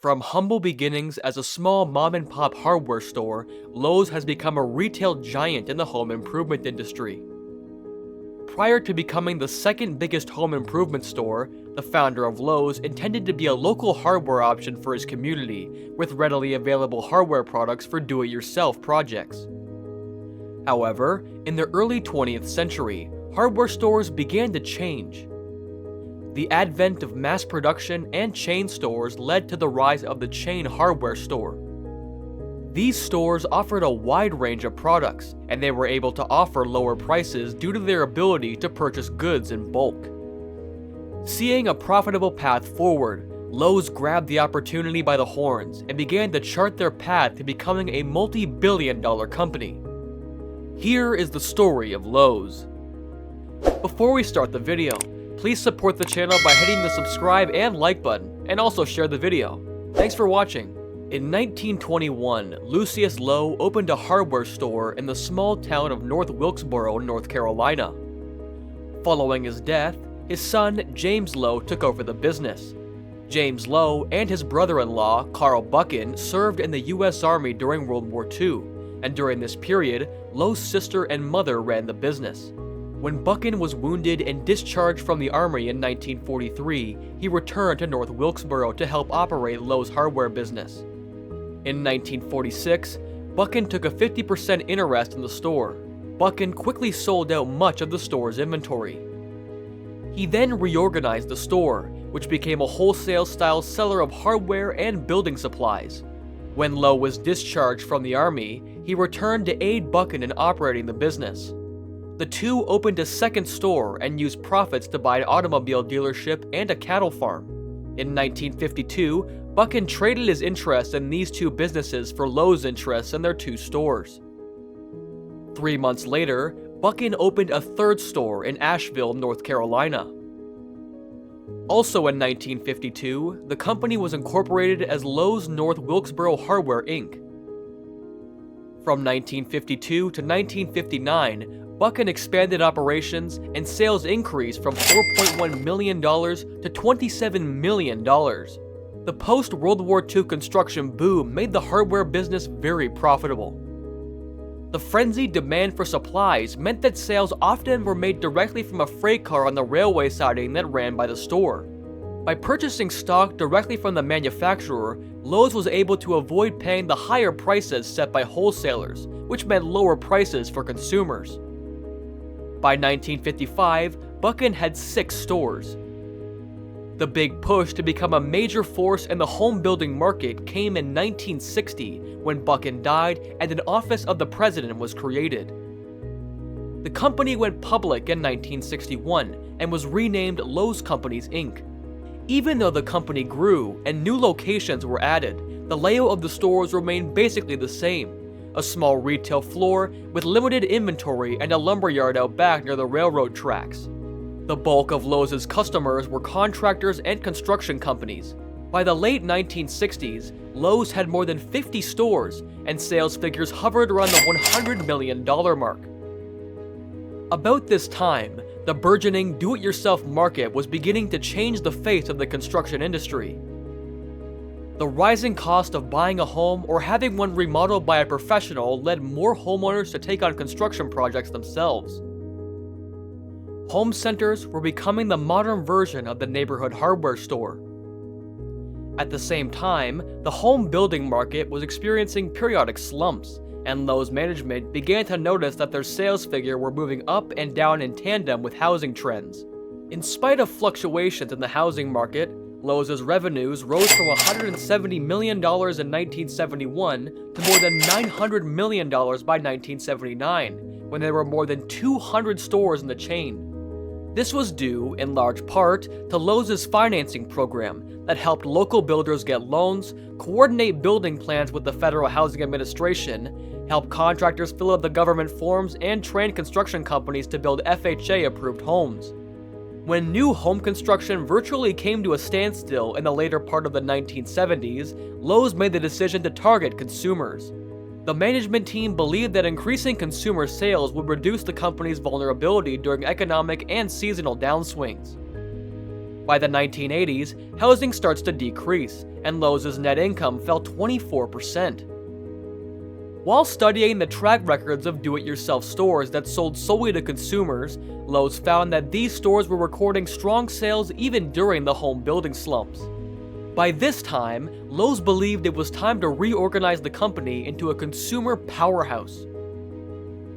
From humble beginnings as a small mom-and-pop hardware store, Lowe's has become a retail giant in the home improvement industry. Prior to becoming the second biggest home improvement store, the founder of Lowe's intended to be a local hardware option for his community, with readily available hardware products for do-it-yourself projects. However, in the early 20th century, hardware stores began to change. The advent of mass production and chain stores led to the rise of the chain hardware store. These stores offered a wide range of products, and they were able to offer lower prices due to their ability to purchase goods in bulk. Seeing a profitable path forward, Lowe's grabbed the opportunity by the horns and began to chart their path to becoming a multi-billion-dollar company. Here is the story of Lowe's. Before we start the video, please support the channel by hitting the subscribe and like button, and also share the video. Thanks for watching. In 1921, Lucius Lowe opened a hardware store in the small town of North Wilkesboro, North Carolina. Following his death, his son James Lowe took over the business. James Lowe and his brother-in-law, Carl Buchan, served in the U.S. Army during World War II, and during this period, Lowe's sister and mother ran the business. When Buchan was wounded and discharged from the Army in 1943, he returned to North Wilkesboro to help operate Lowe's hardware business. In 1946, Buchan took a 50% interest in the store. Buchan quickly sold out much of the store's inventory. He then reorganized the store, which became a wholesale-style seller of hardware and building supplies. When Lowe was discharged from the Army, he returned to aid Buchan in operating the business. The two opened a second store and used profits to buy an automobile dealership and a cattle farm. In 1952, Buchan traded his interest in these two businesses for Lowe's interests in their two stores. 3 months later, Buchan opened a third store in Asheville, North Carolina. Also in 1952, the company was incorporated as Lowe's North Wilkesboro Hardware, Inc. From 1952 to 1959, Buchan expanded operations and sales increased from $4.1 million to $27 million. The post-World War II construction boom made the hardware business very profitable. The frenzied demand for supplies meant that sales often were made directly from a freight car on the railway siding that ran by the store. By purchasing stock directly from the manufacturer, Lowe's was able to avoid paying the higher prices set by wholesalers, which meant lower prices for consumers. By 1955, Buchan had 6 stores. The big push to become a major force in the home building market came in 1960 when Buchan died and an office of the president was created. The company went public in 1961 and was renamed Lowe's Companies, Inc. Even though the company grew and new locations were added, the layout of the stores remained basically the same. A small retail floor with limited inventory and a lumberyard out back near the railroad tracks. The bulk of Lowe's customers were contractors and construction companies. By the late 1960s, Lowe's had more than 50 stores, and sales figures hovered around the $100 million mark. About this time, the burgeoning do-it-yourself market was beginning to change the face of the construction industry. The rising cost of buying a home or having one remodeled by a professional led more homeowners to take on construction projects themselves. Home centers were becoming the modern version of the neighborhood hardware store. At the same time, the home building market was experiencing periodic slumps, and Lowe's management began to notice that their sales figure were moving up and down in tandem with housing trends. In spite of fluctuations in the housing market, Lowe's revenues rose from $170 million in 1971 to more than $900 million by 1979, when there were more than 200 stores in the chain. This was due, in large part, to Lowe's financing program that helped local builders get loans, coordinate building plans with the Federal Housing Administration, help contractors fill out the government forms, and train construction companies to build FHA-approved homes. When new home construction virtually came to a standstill in the later part of the 1970s, Lowe's made the decision to target consumers. The management team believed that increasing consumer sales would reduce the company's vulnerability during economic and seasonal downswings. By the 1980s, housing starts to decrease, and Lowe's net income fell 24%. While studying the track records of do-it-yourself stores that sold solely to consumers, Lowe's found that these stores were recording strong sales even during the home building slumps. By this time, Lowe's believed it was time to reorganize the company into a consumer powerhouse.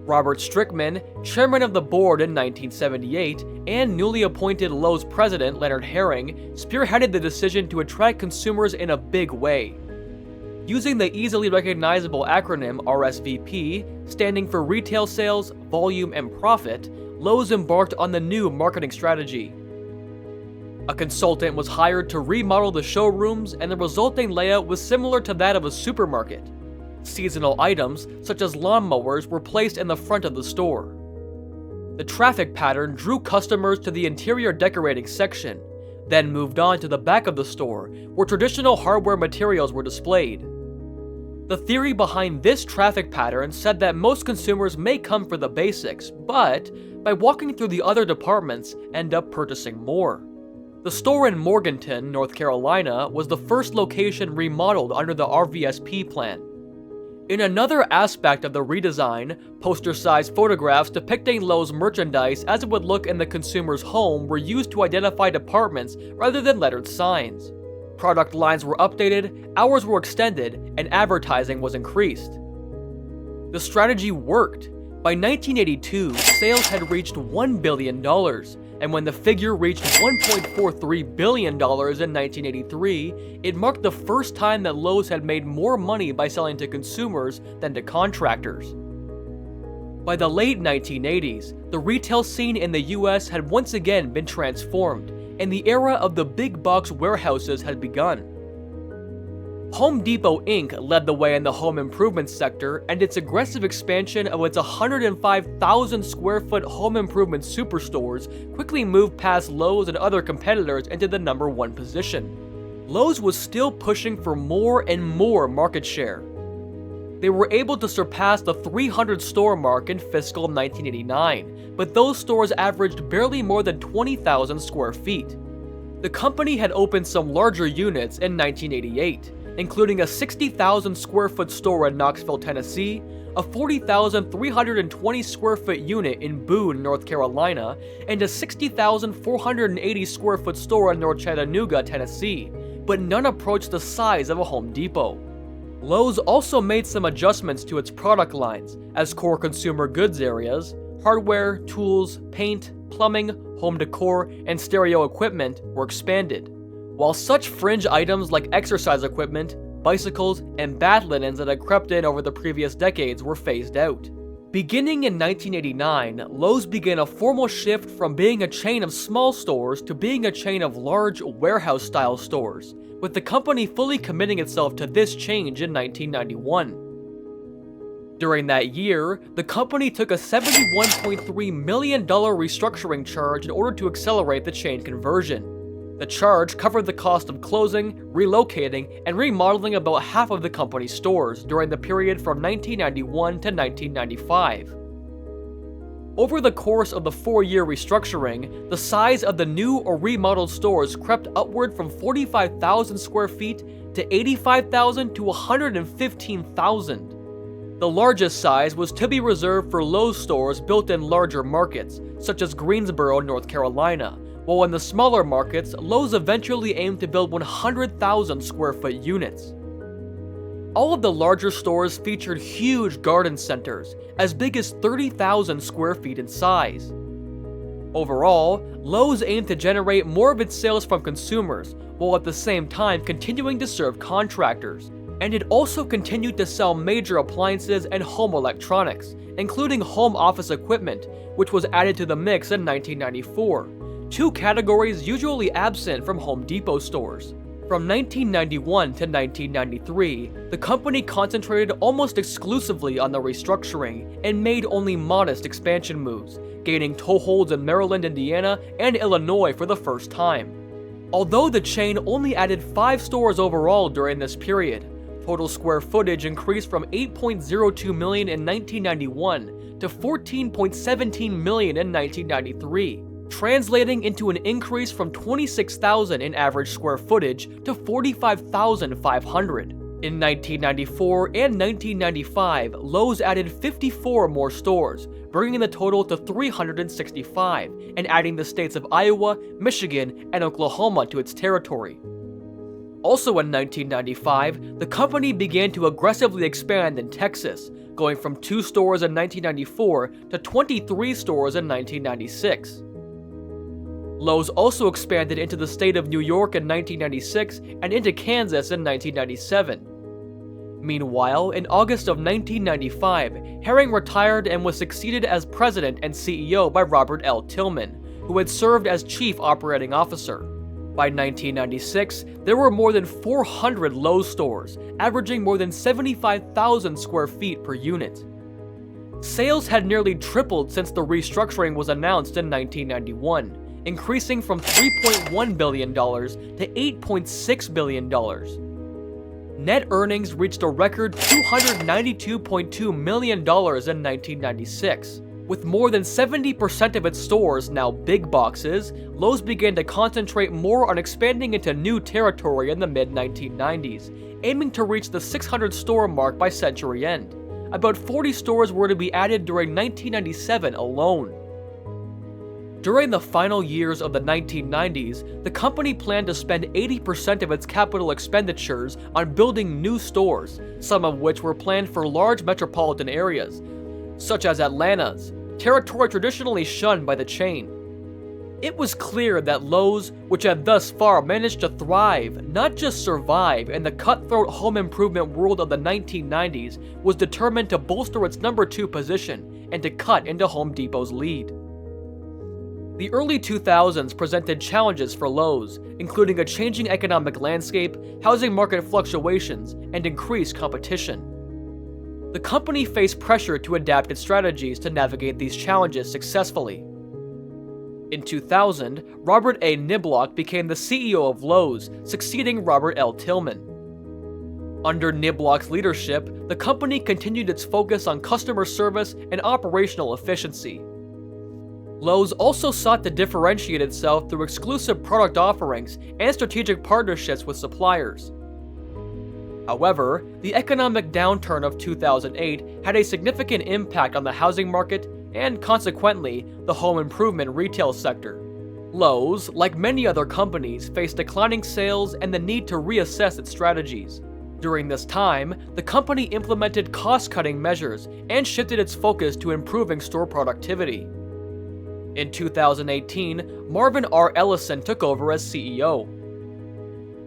Robert Strickman, chairman of the board in 1978, and newly appointed Lowe's president Leonard Herring, spearheaded the decision to attract consumers in a big way. Using the easily recognizable acronym RSVP, standing for Retail Sales, Volume, and Profit, Lowe's embarked on the new marketing strategy. A consultant was hired to remodel the showrooms, and the resulting layout was similar to that of a supermarket. Seasonal items, such as lawnmowers, were placed in the front of the store. The traffic pattern drew customers to the interior decorating section, then moved on to the back of the store, where traditional hardware materials were displayed. The theory behind this traffic pattern said that most consumers may come for the basics, but by walking through the other departments, end up purchasing more. The store in Morganton, North Carolina, was the first location remodeled under the RVSP plan. In another aspect of the redesign, poster-sized photographs depicting Lowe's merchandise as it would look in the consumer's home were used to identify departments rather than lettered signs. Product lines were updated, hours were extended, and advertising was increased. The strategy worked. By 1982, sales had reached $1 billion, and when the figure reached $1.43 billion in 1983, it marked the first time that Lowe's had made more money by selling to consumers than to contractors. By the late 1980s, the retail scene in the US had once again been transformed, and the era of the big box warehouses had begun. Home Depot Inc. led the way in the home improvement sector, and its aggressive expansion of its 105,000 square foot home improvement superstores quickly moved past Lowe's and other competitors into the number one position. Lowe's was still pushing for more and more market share. They were able to surpass the 300 store mark in fiscal 1989, but those stores averaged barely more than 20,000 square feet. The company had opened some larger units in 1988, including a 60,000 square foot store in Knoxville, Tennessee, a 40,320 square foot unit in Boone, North Carolina, and a 60,480 square foot store in North Chattanooga, Tennessee, but none approached the size of a Home Depot. Lowe's also made some adjustments to its product lines, as core consumer goods areas, hardware, tools, paint, plumbing, home decor, and stereo equipment were expanded, while such fringe items like exercise equipment, bicycles, and bath linens that had crept in over the previous decades were phased out. Beginning in 1989, Lowe's began a formal shift from being a chain of small stores to being a chain of large warehouse-style stores, with the company fully committing itself to this change in 1991. During that year, the company took a $71.3 million restructuring charge in order to accelerate the chain conversion. The charge covered the cost of closing, relocating, and remodeling about half of the company's stores during the period from 1991 to 1995. Over the course of the 4-year restructuring, the size of the new or remodeled stores crept upward from 45,000 square feet to 85,000 to 115,000. The largest size was to be reserved for Lowe's stores built in larger markets, such as Greensboro, North Carolina, while in the smaller markets, Lowe's eventually aimed to build 100,000 square foot units. All of the larger stores featured huge garden centers, as big as 30,000 square feet in size. Overall, Lowe's aimed to generate more of its sales from consumers, while at the same time continuing to serve contractors, and it also continued to sell major appliances and home electronics, including home office equipment, which was added to the mix in 1994. Two categories usually absent from Home Depot stores. From 1991 to 1993, the company concentrated almost exclusively on the restructuring and made only modest expansion moves, gaining toeholds in Maryland, Indiana, and Illinois for the first time. Although the chain only added 5 stores overall during this period, total square footage increased from 8.02 million in 1991 to 14.17 million in 1993. translating into an increase from 26,000 in average square footage to 45,500. In 1994 and 1995, Lowe's added 54 more stores, bringing the total to 365, and adding the states of Iowa, Michigan, and Oklahoma to its territory. Also in 1995, the company began to aggressively expand in Texas, going from 2 stores in 1994 to 23 stores in 1996. Lowe's also expanded into the state of New York in 1996 and into Kansas in 1997. Meanwhile, in August of 1995, Herring retired and was succeeded as president and CEO by Robert L. Tillman, who had served as chief operating officer. By 1996, there were more than 400 Lowe's stores, averaging more than 75,000 square feet per unit. Sales had nearly tripled since the restructuring was announced in 1991, increasing from $3.1 billion to $8.6 billion. Net earnings reached a record $292.2 million in 1996. With more than 70% of its stores now big boxes, Lowe's began to concentrate more on expanding into new territory in the mid-1990s, aiming to reach the 600 store mark by century end. About 40 stores were to be added during 1997 alone. During the final years of the 1990s, the company planned to spend 80% of its capital expenditures on building new stores, some of which were planned for large metropolitan areas, such as Atlanta's, territory traditionally shunned by the chain. It was clear that Lowe's, which had thus far managed to thrive, not just survive, in the cutthroat home improvement world of the 1990s, was determined to bolster its number 2 position and to cut into Home Depot's lead. The early 2000s presented challenges for Lowe's, including a changing economic landscape, housing market fluctuations, and increased competition. The company faced pressure to adapt its strategies to navigate these challenges successfully. In 2000, Robert A. Niblock became the CEO of Lowe's, succeeding Robert L. Tillman. Under Niblock's leadership, the company continued its focus on customer service and operational efficiency. Lowe's also sought to differentiate itself through exclusive product offerings and strategic partnerships with suppliers. However, the economic downturn of 2008 had a significant impact on the housing market and, consequently, the home improvement retail sector. Lowe's, like many other companies, faced declining sales and the need to reassess its strategies. During this time, the company implemented cost-cutting measures and shifted its focus to improving store productivity. In 2018, Marvin R. Ellison took over as CEO.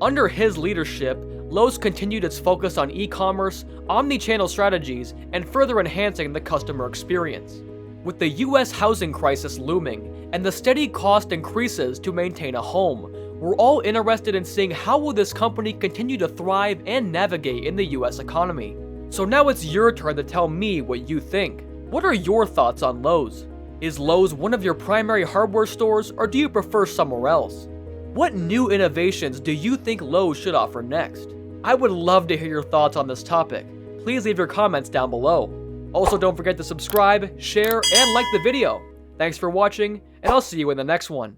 Under his leadership, Lowe's continued its focus on e-commerce, omni-channel strategies, and further enhancing the customer experience. With the U.S. housing crisis looming and the steady cost increases to maintain a home, we're all interested in seeing how will this company continue to thrive and navigate in the U.S. economy. So now it's your turn to tell me what you think. What are your thoughts on Lowe's? Is Lowe's one of your primary hardware stores, or do you prefer somewhere else? What new innovations do you think Lowe's should offer next? I would love to hear your thoughts on this topic. Please leave your comments down below. Also, don't forget to subscribe, share, and like the video. Thanks for watching, and I'll see you in the next one.